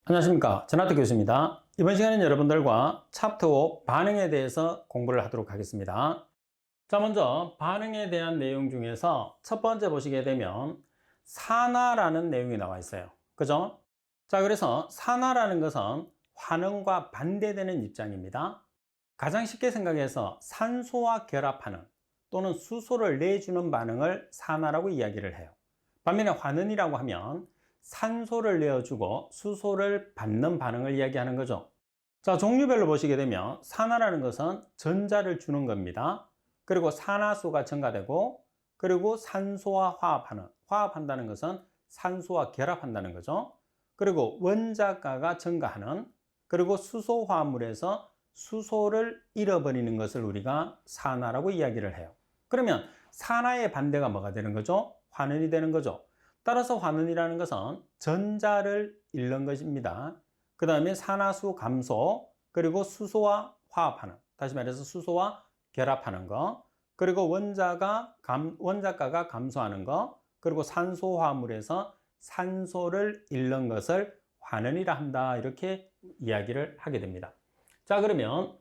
안녕하십니까. 전하태 교수입니다. 이번 시간에는 여러분들과 챕터 5 반응에 대해서 공부를 하도록 하겠습니다. 자, 먼저 반응에 대한 내용 중에서 첫 번째 보시게 되면 산화라는 내용이 나와 있어요. 그죠? 자, 그래서 산화라는 것은 환원과 반대되는 입장입니다. 가장 쉽게 생각해서 산소와 결합하는 또는 수소를 내주는 반응을 산화라고 이야기를 해요. 반면에 환원이라고 하면 산소를 내어주고 수소를 받는 반응을 이야기하는 거죠. 자, 종류별로 보시게 되면 산화라는 것은 전자를 주는 겁니다. 그리고 산화수가 증가되고, 그리고 산소와 화합한다는 것은 산소와 결합한다는 거죠. 그리고 원자가가 증가하는, 그리고 수소 화합물에서 수소를 잃어버리는 것을 우리가 산화라고 이야기를 해요. 그러면 산화의 반대가 뭐가 되는 거죠? 환원이 되는 거죠. 따라서 환원이라는 것은 전자를 잃는 것입니다. 그 다음에 산화수 감소, 그리고 수소와 화합하는, 다시 말해서 수소와 결합하는 거, 그리고 원자가가 감소하는 거, 그리고 산소 화합물에서 산소를 잃는 것을 환원이라 한다. 이렇게 이야기를 하게 됩니다. 자, 그러면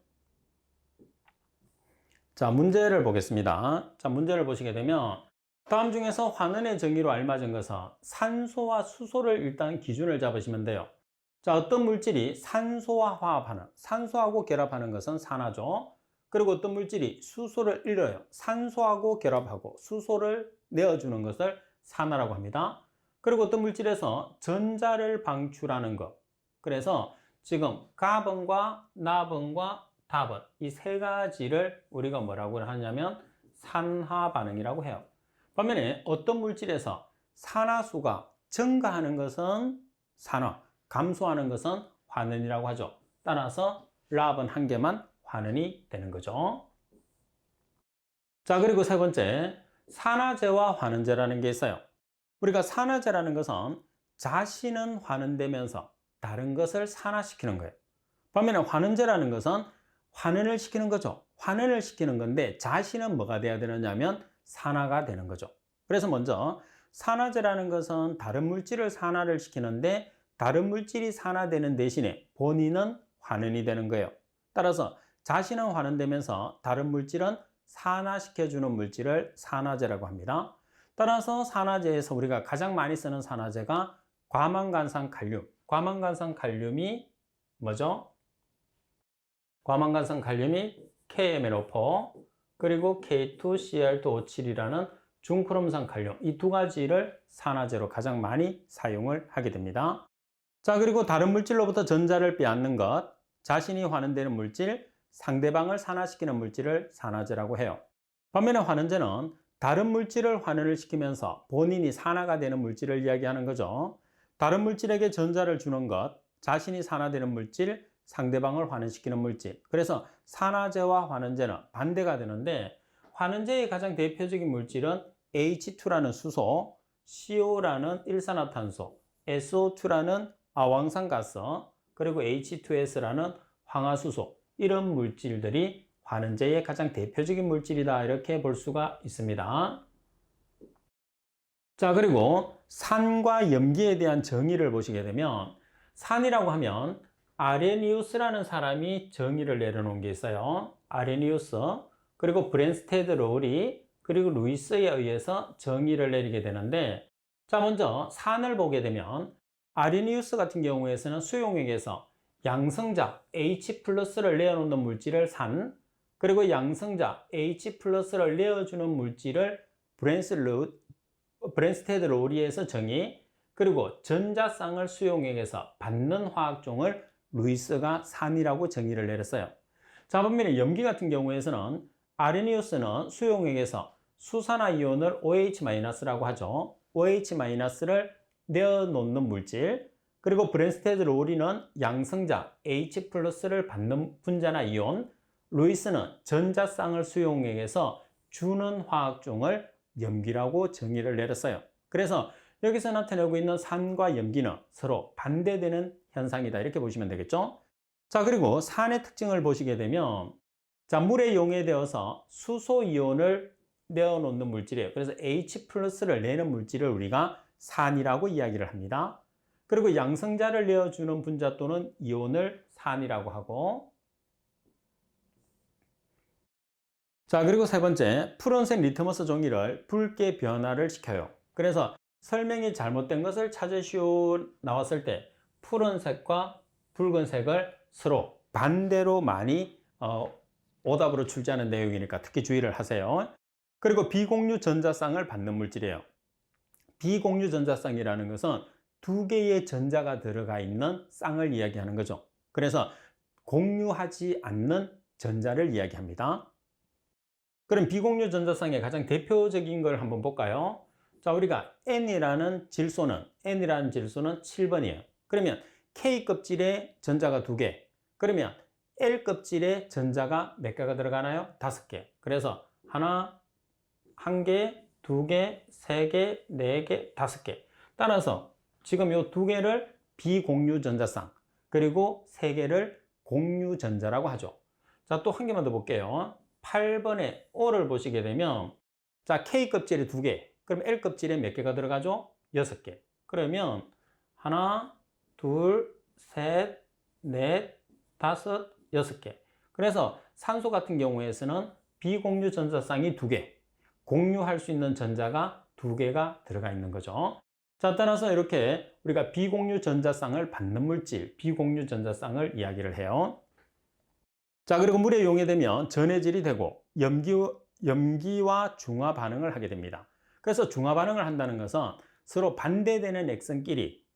문제를 보겠습니다. 자, 문제를 보시게 되면 다음 중에서 환원의 정의로 알맞은 것은 산소와 수소를 일단 기준을 잡으시면 돼요. 자, 어떤 물질이 산소와 화합하는, 산소하고 결합하는 것은 산화죠. 그리고 어떤 물질이 수소를 잃어요. 산소하고 결합하고 수소를 내어주는 것을 산화라고 합니다. 그리고 어떤 물질에서 전자를 방출하는 것. 그래서 지금 가번과 나번과 다번 이 세 가지를 우리가 뭐라고 하냐면 산화 반응이라고 해요. 반면에 어떤 물질에서 산화수가 증가하는 것은 산화, 감소하는 것은 환원이라고 하죠. 따라서 랍은 한 개만 환원이 되는 거죠. 자, 그리고 세 번째, 산화제와 환원제라는 게 있어요. 우리가 산화제라는 것은 자신은 환원되면서 다른 것을 산화시키는 거예요. 반면에 환원제라는 것은 환원을 시키는 거죠. 환원을 시키는 건데 자신은 뭐가 돼야 되느냐면 산화가 되는 거죠. 그래서 먼저 산화제라는 것은 다른 물질을 산화를 시키는데 다른 물질이 산화되는 대신에 본인은 환원이 되는 거예요. 따라서 자신은 환원되면서 다른 물질은 산화시켜주는 물질을 산화제라고 합니다. 따라서 산화제에서 우리가 가장 많이 쓰는 산화제가 과망간산칼륨. 과망간산칼륨이 뭐죠? 과망간산칼륨이 KMnO4 그리고 K2CR2O7이라는 중크롬산칼륨 이 두 가지를 산화제로 가장 많이 사용을 하게 됩니다. 자, 그리고 다른 물질로부터 전자를 빼앗는 것, 자신이 환원되는 물질, 상대방을 산화시키는 물질을 산화제라고 해요. 반면에 환원제는 다른 물질을 환원을 시키면서 본인이 산화가 되는 물질을 이야기하는 거죠. 다른 물질에게 전자를 주는 것, 자신이 산화되는 물질, 상대방을 환원시키는 물질. 그래서 산화제와 환원제는 반대가 되는데 환원제의 가장 대표적인 물질은 H2라는 수소, CO라는 일산화탄소, SO2라는 아황산가스, 그리고 H2S라는 황화수소 이런 물질들이 환원제의 가장 대표적인 물질이다 이렇게 볼 수가 있습니다. 자, 그리고 산과 염기에 대한 정의를 보시게 되면 산이라고 하면 아레니우스라는 사람이 정의를 내려놓은 게 있어요. 아레니우스, 그리고 브랜스테드 로리, 그리고 루이스에 의해서 정의를 내리게 되는데 자, 먼저 산을 보게 되면 아레니우스 같은 경우에서는 수용액에서 양성자 H+를 내어놓는 물질을 산, 그리고 양성자 H+를 내어주는 물질을 브랜스테드 로리에서 정의, 그리고 전자쌍을 수용액에서 받는 화학종을 루이스가 산이라고 정의를 내렸어요. 자, 반면에 염기 같은 경우에서는 아레니우스는 수용액에서 수산화이온을 OH-라고 하죠. OH-를 내어놓는 물질, 그리고 브랜스테드 로리는 양성자 H+를 받는 분자나 이온, 루이스는 전자쌍을 수용액에서 주는 화학종을 염기라고 정의를 내렸어요. 그래서 여기서 나타내고 있는 산과 염기는 서로 반대되는 현상이다 이렇게 보시면 되겠죠. 자, 그리고 산의 특징을 보시게 되면 자, 물에 용해되어서 수소이온을 내어놓는 물질이에요. 그래서 H+를 내는 물질을 우리가 산이라고 이야기를 합니다. 그리고 양성자를 내어주는 분자 또는 이온을 산이라고 하고, 자, 그리고 세 번째, 푸른색 리트머스 종이를 붉게 변화를 시켜요. 그래서 설명이 잘못된 것을 찾으시오 나왔을 때 푸른색과 붉은색을 서로 반대로 많이 오답으로 출제하는 내용이니까 특히 주의를 하세요. 그리고 비공유 전자쌍을 받는 물질이에요. 비공유 전자쌍이라는 것은 두 개의 전자가 들어가 있는 쌍을 이야기하는 거죠. 그래서 공유하지 않는 전자를 이야기합니다. 그럼 비공유 전자쌍의 가장 대표적인 걸 한번 볼까요? 자, 우리가 N이라는 질소는 7번이에요. 그러면 K 껍질에 전자가 2개. 그러면 L 껍질에 전자가 몇 개가 들어가나요? 5개. 그래서 하나, 1개, 2개, 3개, 4개, 5개. 따라서 지금 이 2개를 비공유 전자쌍, 그리고 3개를 공유 전자라고 하죠. 자, 또 한 개만 더 볼게요. 8번에 O를 보시게 되면, 자, K 껍질에 2개. 그럼 L 껍질에 몇 개가 들어가죠? 6개. 그러면 하나, 둘, 셋, 넷, 다섯, 6개. 그래서 산소 같은 경우에서는 비공유 전자쌍이 2개, 공유할 수 있는 전자가 2개가 들어가 있는 거죠. 자, 따라서 이렇게 우리가 비공유 전자쌍을 받는 물질, 비공유 전자쌍을 이야기를 해요. 자, 그리고 물에 용해되면 전해질이 되고 염기와 중화 반응을 하게 됩니다. 그래서 중화 반응을 한다는 것은 서로 반대되는 액성끼리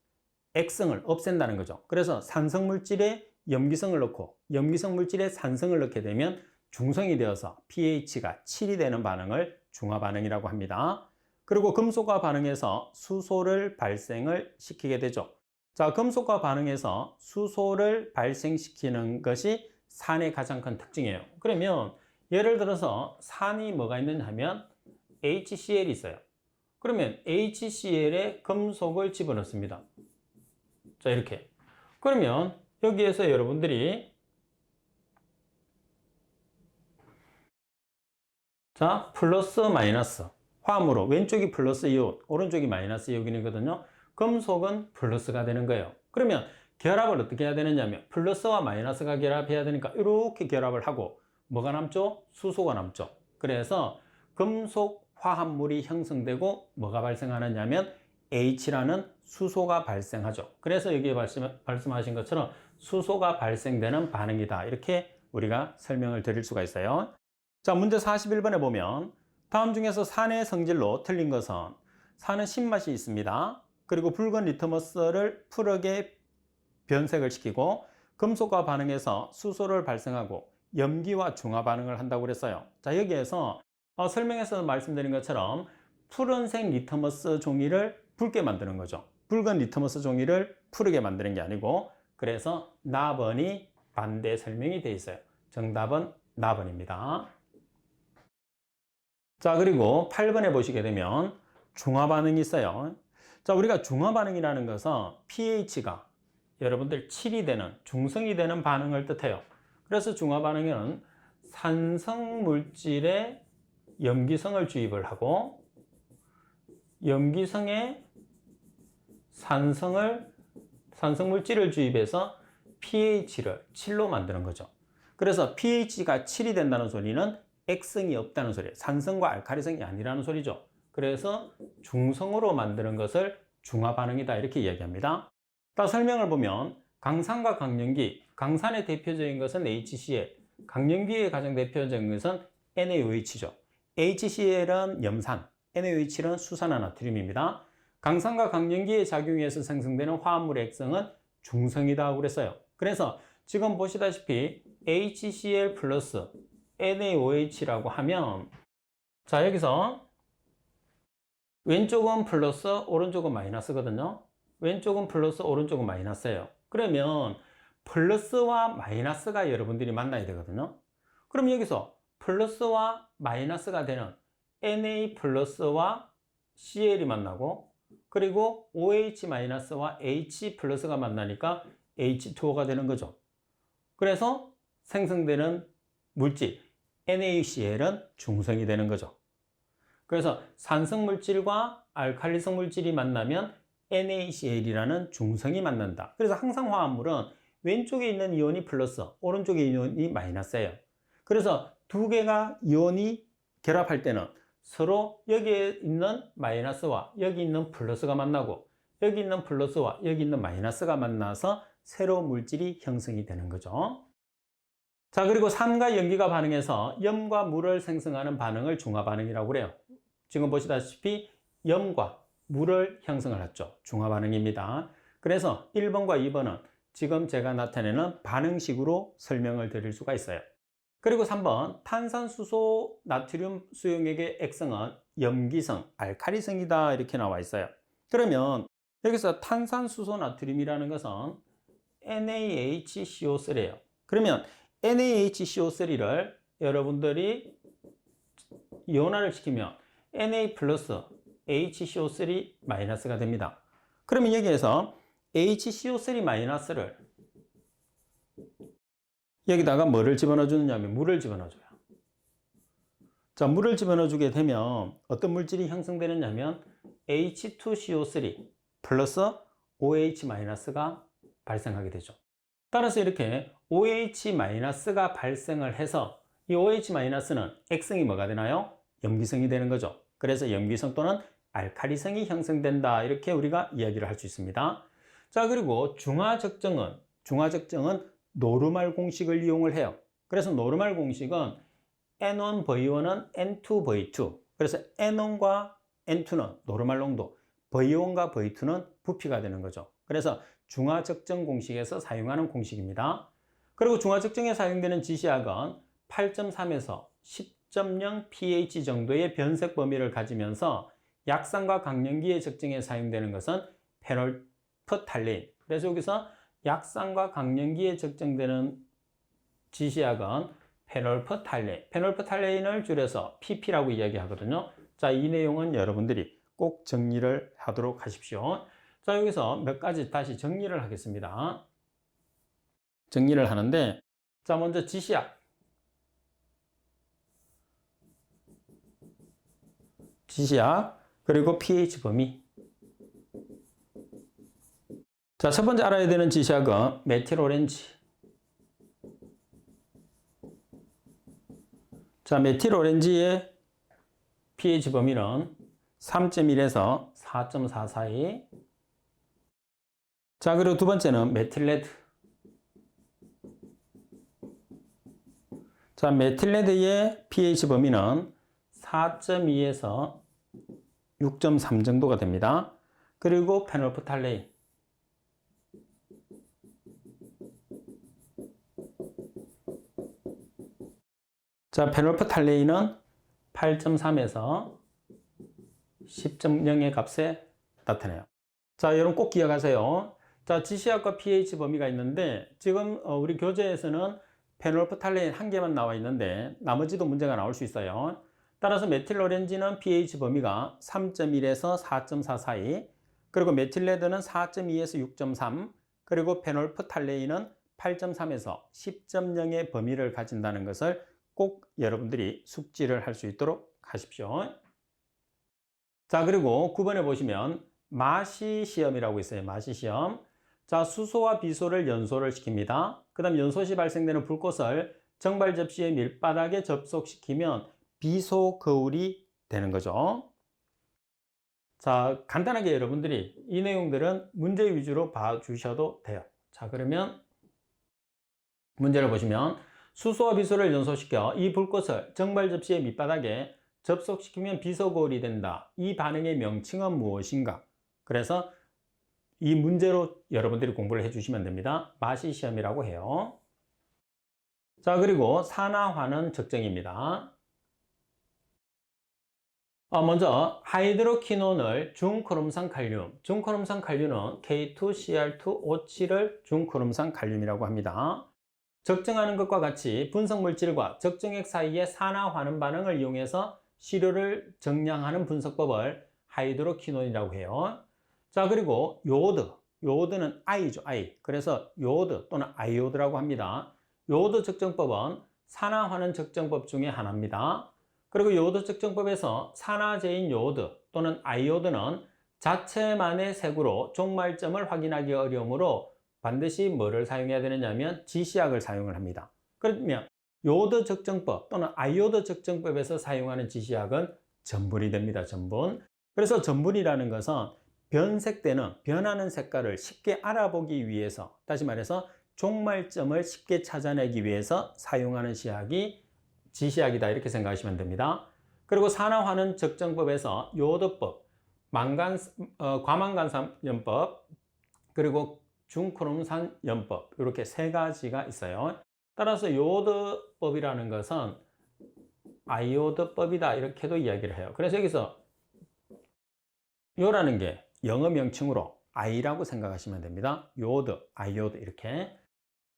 액성을 없앤다는 거죠. 그래서 산성 물질에 염기성을 넣고 염기성 물질에 산성을 넣게 되면 중성이 되어서 pH가 7이 되는 반응을 중화 반응이라고 합니다. 그리고 금속과 반응해서 수소를 발생을 시키게 되죠. 자, 금속과 반응해서 수소를 발생시키는 것이 산의 가장 큰 특징이에요. 그러면 예를 들어서 산이 뭐가 있느냐 하면 HCl이 있어요. 그러면 HCl에 금속을 집어넣습니다. 자, 이렇게. 그러면 여기에서 여러분들이 자, 플러스 마이너스 화합으로 왼쪽이 플러스 이온, 오른쪽이 마이너스 이온이거든요. 금속은 플러스가 되는 거예요. 그러면 결합을 어떻게 해야 되느냐 하면 플러스와 마이너스가 결합해야 되니까 이렇게 결합을 하고 뭐가 남죠? 수소가 남죠. 그래서 금속 화합물이 형성되고 뭐가 발생하느냐 하면 H라는 수소가 발생하죠. 그래서 여기에 말씀하신 것처럼 수소가 발생되는 반응이다. 이렇게 우리가 설명을 드릴 수가 있어요. 자, 문제 41번에 보면 다음 중에서 산의 성질로 틀린 것은 산은 신맛이 있습니다. 그리고 붉은 리트머스를 푸르게 변색을 시키고 금속과 반응해서 수소를 발생하고 염기와 중화 반응을 한다고 그랬어요. 자, 여기에서 설명에서 말씀드린 것처럼 푸른색 리트머스 종이를 붉게 만드는 거죠. 붉은 리트머스 종이를 푸르게 만드는 게 아니고, 그래서 나번이 반대 설명이 되어 있어요. 정답은 나번입니다. 자, 그리고 8번에 보시게 되면 중화 반응이 있어요. 자, 우리가 중화 반응이라는 것은 pH가 여러분들 7이 되는 중성이 되는 반응을 뜻해요. 그래서 중화 반응에는 산성 물질에 염기성을 주입을 하고 염기성에 산성 물질을 주입해서 pH를 7로 만드는 거죠. 그래서 pH가 7이 된다는 소리는 액성이 없다는 소리예요. 산성과 알칼리성이 아니라는 소리죠. 그래서 중성으로 만드는 것을 중화 반응이다 이렇게 이야기합니다. 또 설명을 보면 강산과 강염기, 강산의 대표적인 것은 HCl, 강염기의 가장 대표적인 것은 NaOH죠. HCl은 염산, NaOH는 수산화나트륨입니다. 강산과 강염기의 작용에서 생성되는 화합물의 액성은 중성이다 그랬어요. 그래서 지금 보시다시피 HCl 플러스 NaOH라고 하면, 자, 여기서 왼쪽은 플러스, 오른쪽은 마이너스거든요. 왼쪽은 플러스, 오른쪽은 마이너스예요. 그러면 플러스와 마이너스가 여러분들이 만나야 되거든요. 그럼 여기서 플러스와 마이너스가 되는 Na 플러스와 Cl이 만나고, 그리고 OH 마이너스와 H 플러스가 만나니까 H2O가 되는 거죠. 그래서 생성되는 물질 NaCl은 중성이 되는 거죠. 그래서 산성 물질과 알칼리성 물질이 만나면 NaCl이라는 중성이 만난다. 그래서 항상 화합물은 왼쪽에 있는 이온이 플러스, 오른쪽에 있는 이온이 마이너스예요. 그래서 두 개가 이온이 결합할 때는 서로 여기에 있는 마이너스와 여기 있는 플러스가 만나고 여기 있는 플러스와 여기 있는 마이너스가 만나서 새로운 물질이 형성이 되는 거죠. 자, 그리고 산과 연기가 반응해서 염과 물을 생성하는 반응을 중화반응이라고 그래요. 지금 보시다시피 염과 물을 형성을 했죠. 중화반응입니다. 그래서 1번과 2번은 지금 제가 나타내는 반응식으로 설명을 드릴 수가 있어요. 그리고 3번 탄산수소 나트륨 수용액의 액성은 염기성, 알칼리성이다 이렇게 나와 있어요. 그러면 여기서 탄산수소 나트륨이라는 것은 NaHCO3예요. 그러면 NaHCO3를 여러분들이 이온화를 시키면 Na 플러스 HCO3 마이너스가 됩니다. 그러면 여기에서 HCO3 마이너스를 여기다가 뭐를 집어넣어 주느냐면 물을 집어넣어 줘요. 자, 물을 집어넣어 주게 되면 어떤 물질이 형성되느냐면 H2CO3 플러스 OH 마이너스가 발생하게 되죠. 따라서 이렇게 OH 마이너스가 발생을 해서 이 OH 마이너스는 액성이 뭐가 되나요? 염기성이 되는 거죠. 그래서 염기성 또는 알칼리성이 형성된다 이렇게 우리가 이야기를 할 수 있습니다. 자, 그리고 중화적정은 노르말 공식을 이용을 해요. 그래서 노르말 공식은 N1V1은 N2V2. 그래서 N1과 N2는 노르말 농도, V1과 V2는 부피가 되는 거죠. 그래서 중화적정 공식에서 사용하는 공식입니다. 그리고 중화적정에 사용되는 지시약은 8.3에서 10.0 pH 정도의 변색 범위를 가지면서 약산과 강령기의 적정에 사용되는 것은 페놀프탈레인. 그래서 여기서 약산과 강령기에 적정되는 지시약은 페놀프탈레인을 줄여서 pp라고 이야기하거든요. 자, 이 내용은 여러분들이 꼭 정리를 하도록 하십시오. 자, 여기서 몇 가지 다시 정리를 하겠습니다. 정리를 하는데, 자, 먼저 지시약, 그리고 pH 범위. 자, 첫 번째 알아야 되는 지시약은 메틸오렌지. 자, 메틸오렌지의 pH 범위는 3.1에서 4.4 사이. 자, 그리고 두 번째는 메틸레드. 자, 메틸레드의 pH 범위는 4.2에서 6.3 정도가 됩니다. 그리고 페놀프탈레인. 자, 페놀프탈레인은 8.3에서 10.0의 값에 나타나요. 자, 여러분 꼭 기억하세요. 자, 지시약과 pH 범위가 있는데 지금 우리 교재에서는 페놀프탈레인 한 개만 나와 있는데 나머지도 문제가 나올 수 있어요. 따라서 메틸오렌지는 pH 범위가 3.1에서 4.4 사이, 그리고 메틸레드는 4.2에서 6.3, 그리고 페놀프탈레인은 8.3에서 10.0의 범위를 가진다는 것을 꼭 여러분들이 숙지를 할 수 있도록 하십시오. 자, 그리고 9번에 보시면 마시 시험이라고 있어요. 마시 시험. 자, 수소와 비소를 연소를 시킵니다. 그 다음 연소 시 발생되는 불꽃을 정발 접시의 밀바닥에 접속시키면 비소 거울이 되는 거죠. 자, 간단하게 여러분들이 이 내용들은 문제 위주로 봐주셔도 돼요. 자, 그러면 문제를 보시면 수소와 비소를 연소시켜 이 불꽃을 정발 접시의 밑바닥에 접속시키면 비소 거울이 된다. 이 반응의 명칭은 무엇인가? 그래서 이 문제로 여러분들이 공부를 해주시면 됩니다. 마시 시험이라고 해요. 자, 그리고 산화환원 적정입니다. 먼저 하이드로키논을 중크롬산 칼륨, 중크롬산 칼륨은 K2Cr2O7을 중크롬산 칼륨이라고 합니다. 적정하는 것과 같이 분석물질과 적정액 사이의 산화환원 반응을 이용해서 시료를 정량하는 분석법을 하이드로키논이라고 해요. 자, 그리고 요오드는 I죠, I. 그래서 요오드 또는 아이오드라고 합니다. 요오드 적정법은 산화환원 적정법 중에 하나입니다. 그리고 요오드 적정법에서 산화제인 요오드 또는 아이오드는 자체만의 색으로 종말점을 확인하기 어려우므로 반드시 뭐를 사용해야 되느냐면 지시약을 사용을 합니다. 그러면 요드 적정법 또는 아이오드 적정법에서 사용하는 지시약은 전분이 됩니다. 전분. 그래서 전분이라는 것은 변색되는 변하는 색깔을 쉽게 알아보기 위해서, 다시 말해서 종말점을 쉽게 찾아내기 위해서 사용하는 시약이 지시약이다 이렇게 생각하시면 됩니다. 그리고 산화환원 적정법에서 요드법, 과망간삼연법, 그리고 중크롬산연법 이렇게 세 가지가 있어요. 따라서 요드법이라는 것은 아이오드법이다 이렇게도 이야기를 해요. 그래서 여기서 요라는 게 영어 명칭으로 I라고 생각하시면 됩니다. 요드, 아이오드 이렇게.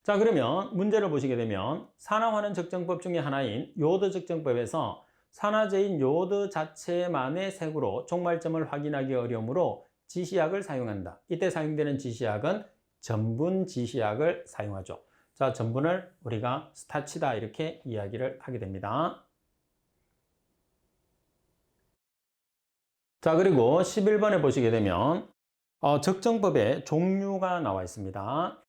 자, 그러면 문제를 보시게 되면 산화환원 적정법 중에 하나인 요드 적정법에서 산화제인 요드 자체만의 색으로 종말점을 확인하기 어려우므로 지시약을 사용한다. 이때 사용되는 지시약은 전분 지시약을 사용하죠. 자, 전분을 우리가 스타치다 이렇게 이야기를 하게 됩니다. 자, 그리고 11번에 보시게 되면 적정법의 종류가 나와 있습니다.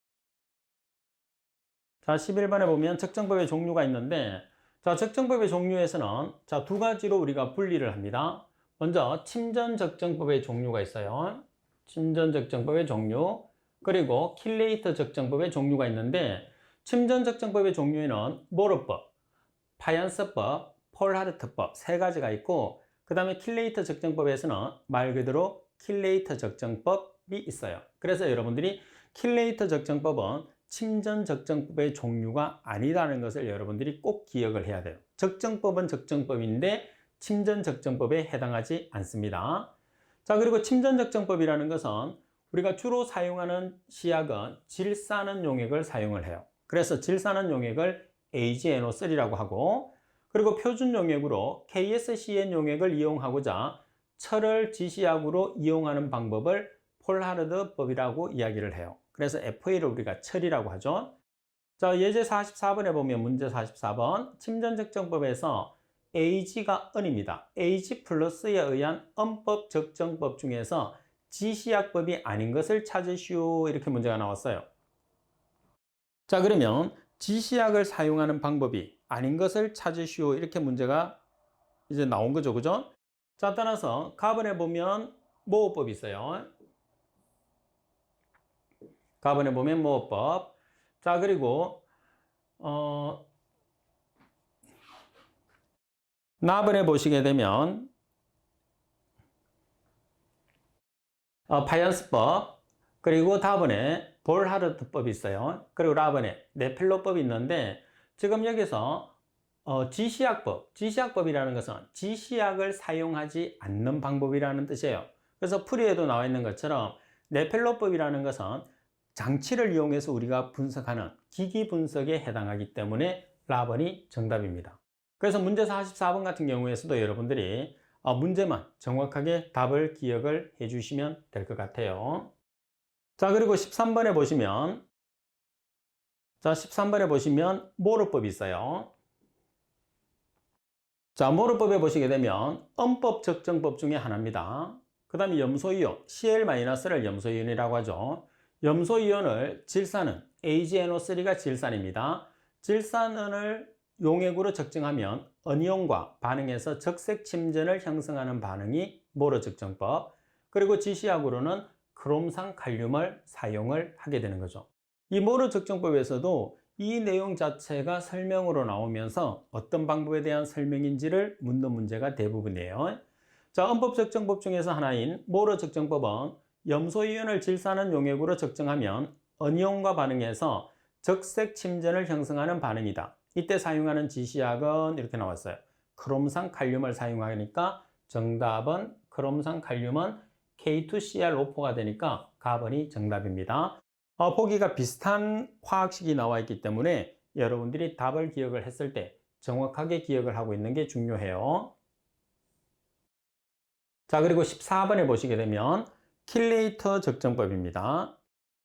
자, 11번에 보면 적정법의 종류가 있는데, 자, 적정법의 종류에서는 자, 두 가지로 우리가 분리를 합니다. 먼저 침전적정법의 종류가 있어요. 침전적정법의 종류, 그리고 킬레이터 적정법의 종류가 있는데, 침전적정법의 종류에는 모르법, 파얀스법, 폴하르트법 세 가지가 있고, 그 다음에 킬레이터 적정법에서는 말 그대로 킬레이터 적정법이 있어요. 그래서 여러분들이 킬레이터 적정법은 침전 적정법의 종류가 아니라는 것을 여러분들이 꼭 기억을 해야 돼요. 적정법은 적정법인데 침전 적정법에 해당하지 않습니다. 자, 그리고 침전 적정법이라는 것은 우리가 주로 사용하는 시약은 질산은 용액을 사용을 해요. 그래서 질산은 용액을 AgNO3라고 하고, 그리고 표준 용액으로 KSCN 용액을 이용하고자 철을 지시약으로 이용하는 방법을 폴하르드법이라고 이야기를 해요. 그래서 FA를 우리가 철이라고 하죠. 자, 예제 44번에 보면 문제 44번 침전적정법에서 AG가 은입니다. AG 플러스에 의한 음법 적정법 중에서 지시약법이 아닌 것을 찾으시오 이렇게 문제가 나왔어요. 자, 그러면 지시약을 사용하는 방법이 아닌 것을 찾으시오 이렇게 문제가 이제 나온 거죠. 그죠? 자, 따라서 가번에 보면 모호법이 있어요. 가번에 보면 모호법. 자, 그리고 나번에 보시게 되면 파이언스법, 그리고 다번에 볼하르트법이 있어요. 그리고 라번에 네펠로법이 있는데, 지금 여기서 지시약법이라는 것은 지시약을 사용하지 않는 방법이라는 뜻이에요. 그래서 풀이에도 나와 있는 것처럼 네펠로법이라는 것은 장치를 이용해서 우리가 분석하는 기기 분석에 해당하기 때문에 라번이 정답입니다. 그래서 문제 44번 같은 경우에서도 여러분들이 문제만 정확하게 답을 기억을 해 주시면 될 것 같아요. 자, 그리고 13번에 보시면, 자, 13번에 보시면 모르법이 있어요. 자, 모르법에 보시게 되면 음법 적정법 중에 하나입니다. 그 다음에 염소이온, Cl-를 염소이온이라고 하죠. 염소이온을 질산은 AgNO3가 질산입니다. 질산은을 용액으로 적정하면 은이온과 반응해서 적색 침전을 형성하는 반응이 모르 적정법, 그리고 지시약으로는 크롬산 칼륨을 사용을 하게 되는 거죠. 이 모르 적정법에서도 이 내용 자체가 설명으로 나오면서 어떤 방법에 대한 설명인지를 묻는 문제가 대부분이에요. 자, 음법 적정법 중에서 하나인 모르 적정법은 염소이온을 질산은 용액으로 적정하면 은이온과 반응해서 적색 침전을 형성하는 반응이다. 이때 사용하는 지시약은 이렇게 나왔어요. 크롬산 칼륨을 사용하니까 정답은 크롬산 칼륨은 K2ClO4가 되니까 가번이 정답입니다. 보기가 비슷한 화학식이 나와 있기 때문에 여러분들이 답을 기억을 했을 때 정확하게 기억을 하고 있는 게 중요해요. 자, 그리고 14번에 보시게 되면 킬레이터 적정법입니다.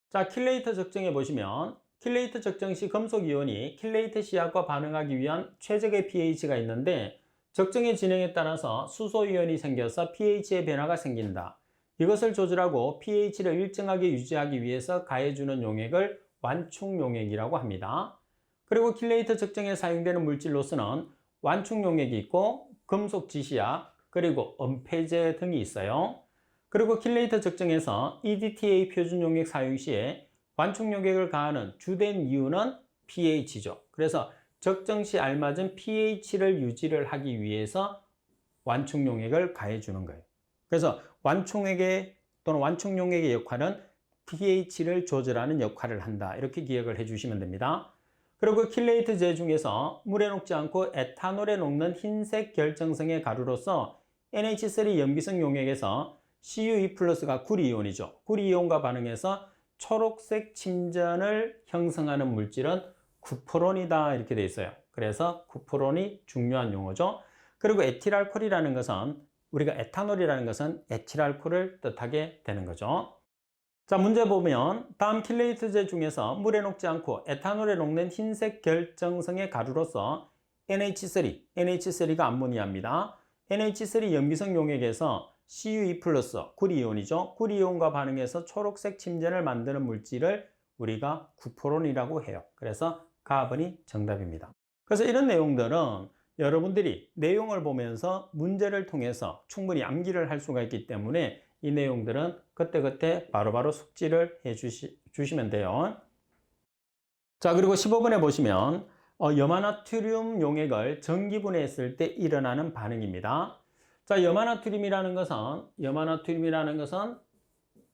자, 킬레이터 적정에 보시면 킬레이터 적정 시 금속이온이 킬레이터 시약과 반응하기 위한 최적의 pH가 있는데, 적정의 진행에 따라서 수소이온이 생겨서 pH의 변화가 생긴다. 이것을 조절하고 pH를 일정하게 유지하기 위해서 가해주는 용액을 완충용액이라고 합니다. 그리고 킬레이터 측정에 사용되는 물질로서는 완충용액이 있고 금속 지시약, 그리고 은폐제 등이 있어요. 그리고 킬레이터 측정에서 EDTA 표준 용액 사용 시에 완충 용액을 가하는 주된 이유는 pH죠. 그래서 적정 시 알맞은 pH를 유지를 하기 위해서 완충 용액을 가해 주는 거예요. 그래서 완충액의 또는 완충 용액의 역할은 pH를 조절하는 역할을 한다. 이렇게 기억을 해 주시면 됩니다. 그리고 킬레이트제 중에서 물에 녹지 않고 에탄올에 녹는 흰색 결정성의 가루로서 NH3 염기성 용액에서 CU2+가 구리이온이죠. 구리이온과 반응해서 초록색 침전을 형성하는 물질은 쿠프론이다 이렇게 되어 있어요. 그래서 쿠프론이 중요한 용어죠. 그리고 에틸알코올이라는 것은 우리가 에탄올이라는 것은 에틸알코올을 뜻하게 되는 거죠. 자, 문제 보면 다음 킬레이트제 중에서 물에 녹지 않고 에탄올에 녹는 흰색 결정성의 가루로서 NH3가 암모니아입니다. NH3 염기성 용액에서 CU2+, 구리이온이죠. 구리이온과 반응해서 초록색 침전을 만드는 물질을 우리가 구포론이라고 해요. 그래서 가번이 정답입니다. 그래서 이런 내용들은 여러분들이 내용을 보면서 문제를 통해서 충분히 암기를 할 수가 있기 때문에 이 내용들은 그때그때 바로바로 숙지를 해 주시면 돼요. 자, 그리고 15번에 보시면 염화나트륨 용액을 전기분해했을 때 일어나는 반응입니다. 자, 염화나트륨이라는 것은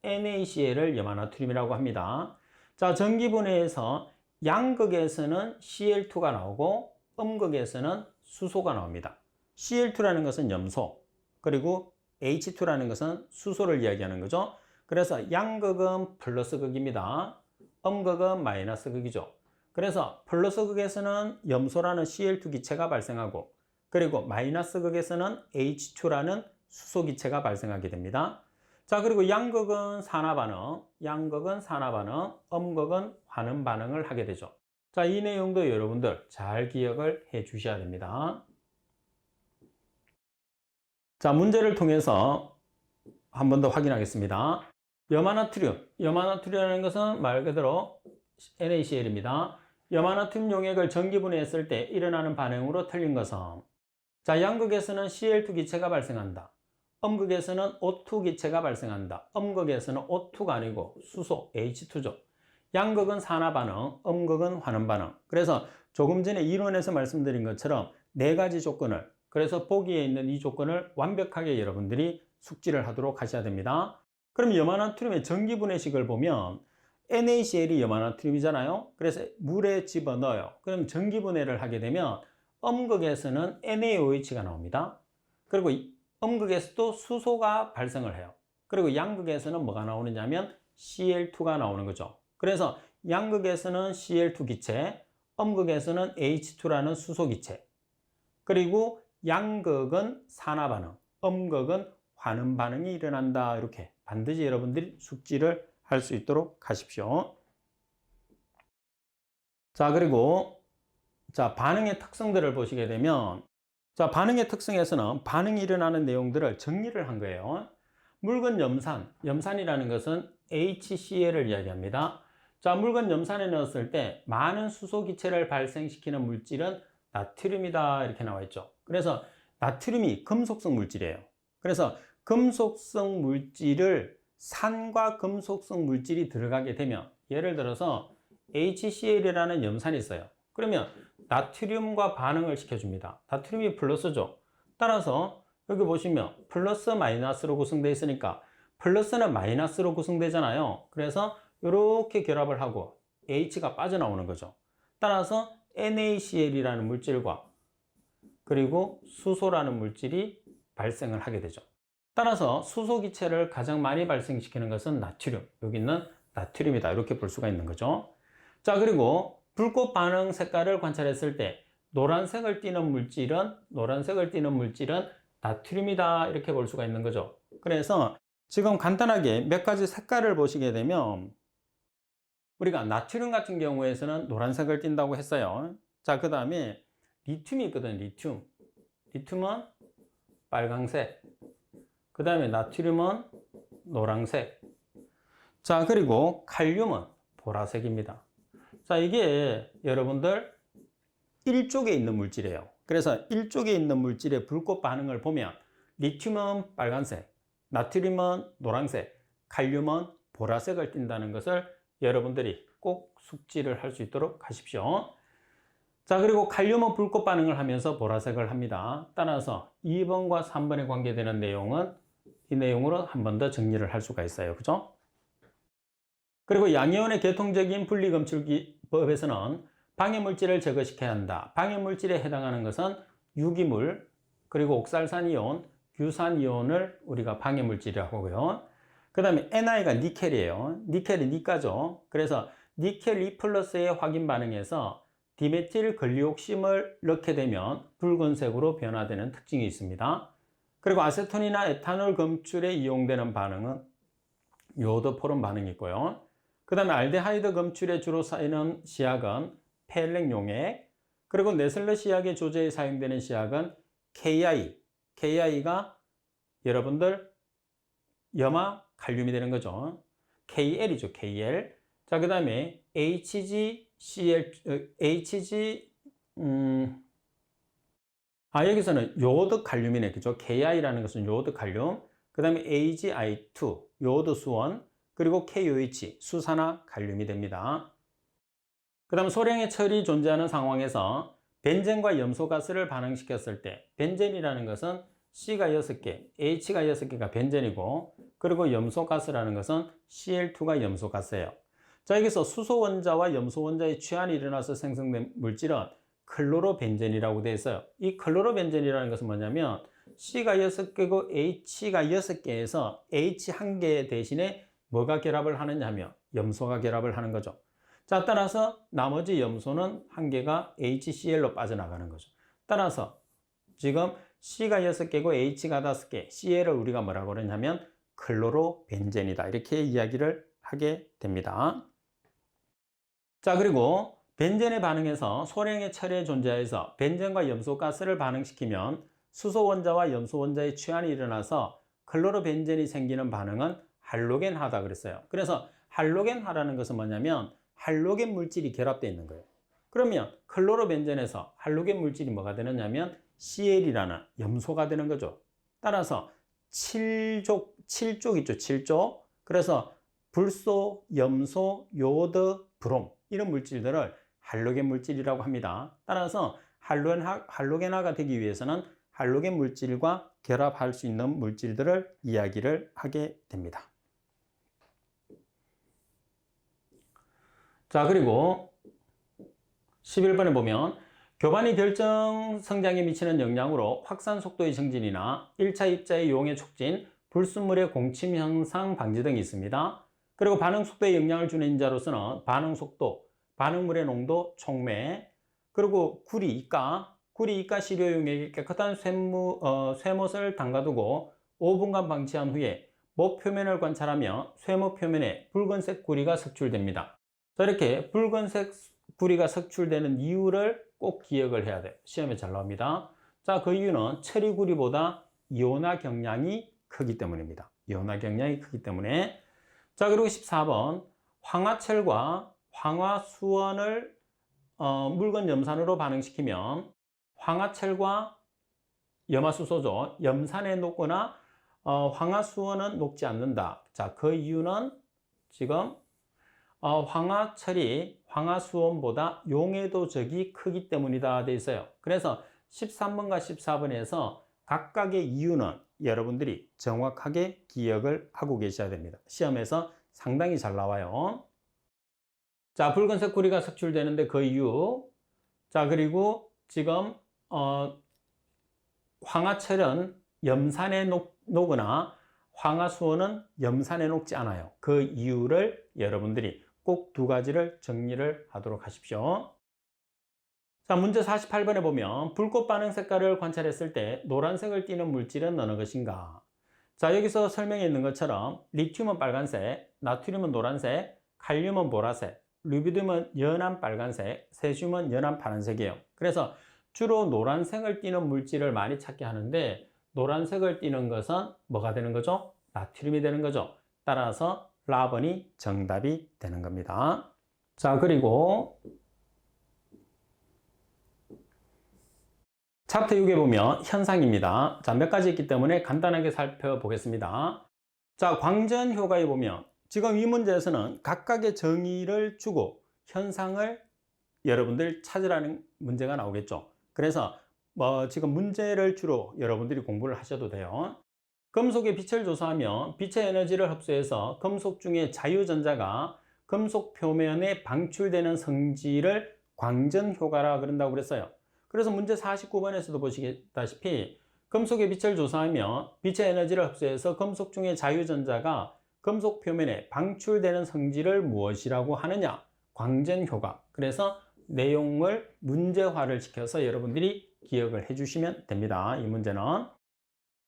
NaCl을 염화나트륨이라고 합니다. 자, 전기분해에서 양극에서는 Cl2가 나오고 음극에서는 수소가 나옵니다. Cl2라는 것은 염소, 그리고 H2라는 것은 수소를 이야기하는 거죠. 그래서 양극은 플러스 극입니다. 음극은 마이너스 극이죠. 그래서 플러스 극에서는 염소라는 Cl2 기체가 발생하고, 그리고 마이너스 극에서는 H2라는 수소 기체가 발생하게 됩니다. 자, 그리고 양극은 산화 반응, 음극은 환음 반응을 하게 되죠. 자, 이 내용도 여러분들 잘 기억을 해 주셔야 됩니다. 자, 문제를 통해서 한 번 더 확인하겠습니다. 염화나트륨이라는 것은 말 그대로 NaCl입니다. 염화나트륨 용액을 전기분해했을 때 일어나는 반응으로 틀린 것은, 자, 양극에서는 Cl2 기체가 발생한다. 음극에서는 O2 기체가 발생한다. 음극에서는 O2가 아니고 수소 H2죠. 양극은 산화 반응, 음극은 환음 반응. 그래서 조금 전에 이론에서 말씀드린 것처럼 네 가지 조건을, 그래서 보기에 있는 이 조건을 완벽하게 여러분들이 숙지를 하도록 하셔야 됩니다. 그럼 염화나트륨의 전기분해식을 보면 NaCl이 염화나트륨이잖아요. 그래서 물에 집어넣어요. 그럼 전기분해를 하게 되면 음극에서는 NaOH가 나옵니다. 그리고 음극에서도 수소가 발생을 해요. 그리고 양극에서는 뭐가 나오느냐 하면 Cl2가 나오는 거죠. 그래서 양극에서는 Cl2 기체, 음극에서는 H2라는 수소 기체, 그리고 양극은 산화 반응, 음극은 환음 반응이 일어난다. 이렇게 반드시 여러분들이 숙지를 할 수 있도록 하십시오. 자, 그리고 반응의 특성들을 보시게 되면, 자, 반응의 특성에서는 반응이 일어나는 내용들을 정리를 한 거예요. 묽은 염산이라는 것은 HCl을 이야기합니다. 자, 묽은 염산에 넣었을 때 많은 수소 기체를 발생시키는 물질은 나트륨이다 이렇게 나와 있죠. 그래서 나트륨이 금속성 물질이에요. 그래서 금속성 물질을 산과 금속성 물질이 들어가게 되면, 예를 들어서 HCl이라는 염산이 있어요. 그러면 나트륨과 반응을 시켜줍니다. 나트륨이 플러스죠. 따라서 여기 보시면 플러스 마이너스로 구성되어 있으니까 플러스는 마이너스로 구성되잖아요. 그래서 이렇게 결합을 하고 H가 빠져나오는 거죠. 따라서 NaCl이라는 물질과 그리고 수소라는 물질이 발생을 하게 되죠. 따라서 수소 기체를 가장 많이 발생시키는 것은 나트륨, 여기 있는 나트륨이다 이렇게 볼 수가 있는 거죠. 자, 그리고 불꽃 반응 색깔을 관찰했을 때 노란색을 띠는 물질은 나트륨이다 이렇게 볼 수가 있는 거죠. 그래서 지금 간단하게 몇 가지 색깔을 보시게 되면, 우리가 나트륨 같은 경우에서는 노란색을 띈다고 했어요. 자, 그 다음에 리튬이 있거든. 리튬은 빨강색, 그 다음에 나트륨은 노란색. 자, 그리고 칼륨은 보라색입니다. 자, 이게 여러분들 일족에 있는 물질이에요. 그래서 일족에 있는 물질의 불꽃 반응을 보면 리튬은 빨간색, 나트륨은 노란색, 칼륨은 보라색을 띈다는 것을 여러분들이 꼭 숙지를 할 수 있도록 하십시오. 자, 그리고 칼륨은 불꽃 반응을 하면서 보라색을 합니다. 따라서 2번과 3번에 관계되는 내용은 이 내용으로 한 번 더 정리를 할 수가 있어요. 그죠? 그리고 양이온의 계통적인 분리검출법에서는 방해물질을 제거시켜야 한다. 방해물질에 해당하는 것은 유기물, 그리고 옥살산이온, 규산이온을 우리가 방해물질이라고 하고요. 그 다음에 Ni가 니켈이에요. 니켈이 니가죠. 그래서 니켈 2+의 확인 반응에서 디메틸 글리옥심을 넣게 되면 붉은색으로 변화되는 특징이 있습니다. 그리고 아세톤이나 에탄올 검출에 이용되는 반응은 요오드 포름 반응이 있고요. 그 다음에 알데하이드 검출에 주로 쓰이는 시약은 펠렉 용액, 그리고 네슬러 시약의 조제에 사용되는 시약은 KI가 여러분들 염화 칼륨이 되는 거죠. KL이죠, KL. 자, 그 다음에 여기서는 요오드 칼륨이네, 그죠? KI라는 것은 요오드 칼륨, 그 다음에 AgI2, 요오드 수원, 그리고 KOH, 수산화 칼륨이 됩니다. 그 다음 소량의 철이 존재하는 상황에서 벤젠과 염소가스를 반응시켰을 때, 벤젠이라는 것은 C가 6개, H가 6개가 벤젠이고, 그리고 염소가스라는 것은 Cl2가 염소가스예요. 자, 여기서 수소 원자와 염소 원자의 취한이 일어나서 생성된 물질은 클로로벤젠이라고 되어 있어요. 이 클로로벤젠이라는 것은 뭐냐면 C가 6개고 H가 6개에서 H 1개 대신에 뭐가 결합을 하느냐 하면 염소가 결합을 하는 거죠. 자, 따라서 나머지 염소는 1개가 HCl로 빠져나가는 거죠. 따라서 지금 C가 6개고 H가 5개, Cl을 우리가 뭐라고 그러냐면 클로로벤젠이다. 이렇게 이야기를 하게 됩니다. 자, 그리고 벤젠의 반응에서 소량의 철에 존재해서 벤젠과 염소가스를 반응시키면 수소 원자와 염소 원자의 취한이 일어나서 클로로벤젠이 생기는 반응은 할로겐화다 그랬어요. 그래서 할로겐화라는 것은 뭐냐면 할로겐 물질이 결합되어 있는 거예요. 그러면 클로로벤젠에서 할로겐 물질이 뭐가 되느냐면 Cl이라는 염소가 되는 거죠. 따라서 7족 있죠, 7족. 그래서 불소, 염소, 요오드, 브롬 이런 물질들을 할로겐 물질이라고 합니다. 따라서 할로겐화가 되기 위해서는 할로겐 물질과 결합할 수 있는 물질들을 이야기를 하게 됩니다. 자, 그리고 11번에 보면 교반이 결정 성장에 미치는 영향으로 확산 속도의 증진이나 1차 입자의 용해 촉진, 불순물의 공침 현상 방지 등이 있습니다. 그리고 반응 속도에 영향을 주는 인자로서는 반응 속도, 반응물의 농도, 촉매, 그리고 구리 이가 시료 용액에 깨끗한 쇠못을 담가두고 5분간 방치한 후에 못 표면을 관찰하며 쇠못 표면에 붉은색 구리가 석출됩니다. 자, 이렇게 붉은색 구리가 석출되는 이유를 꼭 기억을 해야 돼요. 시험에 잘 나옵니다. 자, 그 이유는 처리구리보다 이온화 경량이 크기 때문입니다. 이온화 경량이 크기 때문에. 자, 그리고 14번 황화철과 황화수원을 묽은 염산으로 반응시키면 황화철과 염화수소죠. 염산에 녹거나 황화수원은 녹지 않는다. 자, 그 이유는 지금 황화철이 황화수원보다 용해도적이 크기 때문이다 돼 있어요. 그래서 13번과 14번에서 각각의 이유는 여러분들이 정확하게 기억을 하고 계셔야 됩니다. 시험에서 상당히 잘 나와요. 자, 붉은색 구리가 석출되는데 그 이유. 자, 그리고 지금 황화철은 염산에 녹거나 황화수원은 염산에 녹지 않아요. 그 이유를 여러분들이 꼭 두 가지를 정리를 하도록 하십시오. 자, 문제 48번에 보면 불꽃 반응 색깔을 관찰했을 때 노란색을 띠는 물질은 어느 것인가? 자, 여기서 설명해 있는 것처럼 리튬은 빨간색, 나트륨은 노란색, 칼륨은 보라색, 루비듐은 연한 빨간색, 세슘은 연한 파란색이에요. 그래서 주로 노란색을 띠는 물질을 많이 찾게 하는데 노란색을 띠는 것은 뭐가 되는 거죠? 나트륨이 되는 거죠. 따라서 라번이 정답이 되는 겁니다. 자, 그리고 차트 6에 보면 현상입니다. 자, 몇 가지 있기 때문에 간단하게 살펴보겠습니다. 자, 광전 효과에 보면 지금 이 문제에서는 각각의 정의를 주고 현상을 여러분들 찾으라는 문제가 나오겠죠. 그래서 지금 문제를 주로 여러분들이 공부를 하셔도 돼요. 금속의 빛을 조사하면 빛의 에너지를 흡수해서 금속 중에 자유전자가 금속 표면에 방출되는 성질을 광전 효과라 그런다고 그랬어요. 그래서 문제 49번에서도 보시다시피 금속의 빛을 조사하며 빛의 에너지를 흡수해서 금속 중에 자유전자가 금속 표면에 방출되는 성질을 무엇이라고 하느냐? 광전 효과. 그래서 내용을 문제화를 시켜서 여러분들이 기억을 해주시면 됩니다. 이 문제는.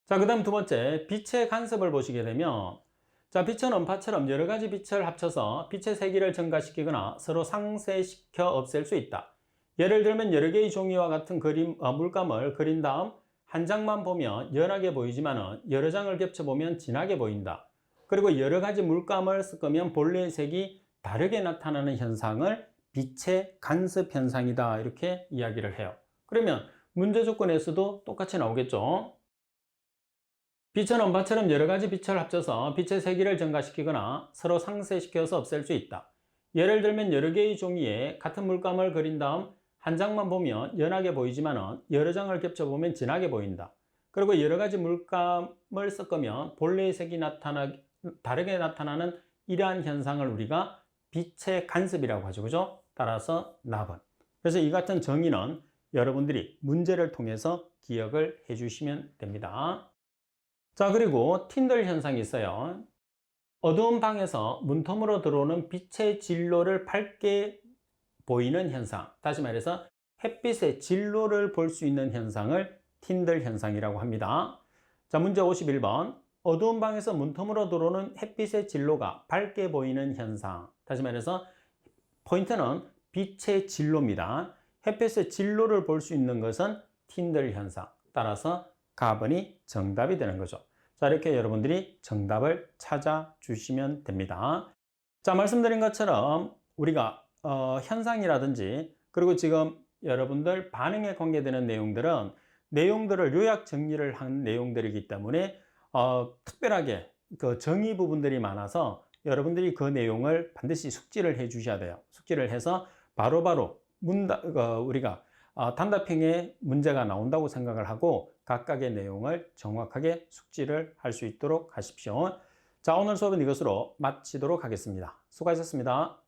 자, 그 다음 두 번째, 빛의 간섭을 보시게 되면 자, 빛은 음파처럼 여러 가지 빛을 합쳐서 빛의 세기를 증가시키거나 서로 상쇄시켜 없앨 수 있다. 예를 들면 여러 개의 종이와 같은 물감을 그린 다음 한 장만 보면 연하게 보이지만 여러 장을 겹쳐보면 진하게 보인다. 그리고 여러 가지 물감을 섞으면 본래의 색이 다르게 나타나는 현상을 빛의 간섭 현상이다. 이렇게 이야기를 해요. 그러면 문제 조건에서도 똑같이 나오겠죠. 빛은 음파처럼 여러 가지 빛을 합쳐서 빛의 세기를 증가시키거나 서로 상쇄시켜서 없앨 수 있다. 예를 들면 여러 개의 종이에 같은 물감을 그린 다음 한 장만 보면 연하게 보이지만 여러 장을 겹쳐보면 진하게 보인다. 그리고 여러 가지 물감을 섞으면 본래의 색이 다르게 나타나는 이러한 현상을 우리가 빛의 간섭이라고 하죠. 그죠? 따라서 나번. 그래서 이 같은 정의는 여러분들이 문제를 통해서 기억을 해주시면 됩니다. 자, 그리고 틴들 현상이 있어요. 어두운 방에서 문틈으로 들어오는 빛의 진로를 밝게 보이는 현상. 다시 말해서 햇빛의 진로를 볼 수 있는 현상을 틴들 현상이라고 합니다. 자, 문제 51번. 어두운 방에서 문틈으로 들어오는 햇빛의 진로가 밝게 보이는 현상. 다시 말해서 포인트는 빛의 진로입니다. 햇빛의 진로를 볼 수 있는 것은 틴들 현상. 따라서 가번이 정답이 되는 거죠. 자, 이렇게 여러분들이 정답을 찾아주시면 됩니다. 자, 말씀드린 것처럼 우리가 현상이라든지 그리고 지금 여러분들 반응에 관계되는 내용들을 요약 정리를 한 내용들이기 때문에 특별하게 그 정의 부분들이 많아서 여러분들이 그 내용을 반드시 숙지를 해 주셔야 돼요. 숙지를 해서 바로바로 우리가 단답형의 문제가 나온다고 생각을 하고 각각의 내용을 정확하게 숙지를 할 수 있도록 하십시오. 자, 오늘 수업은 이것으로 마치도록 하겠습니다. 수고하셨습니다.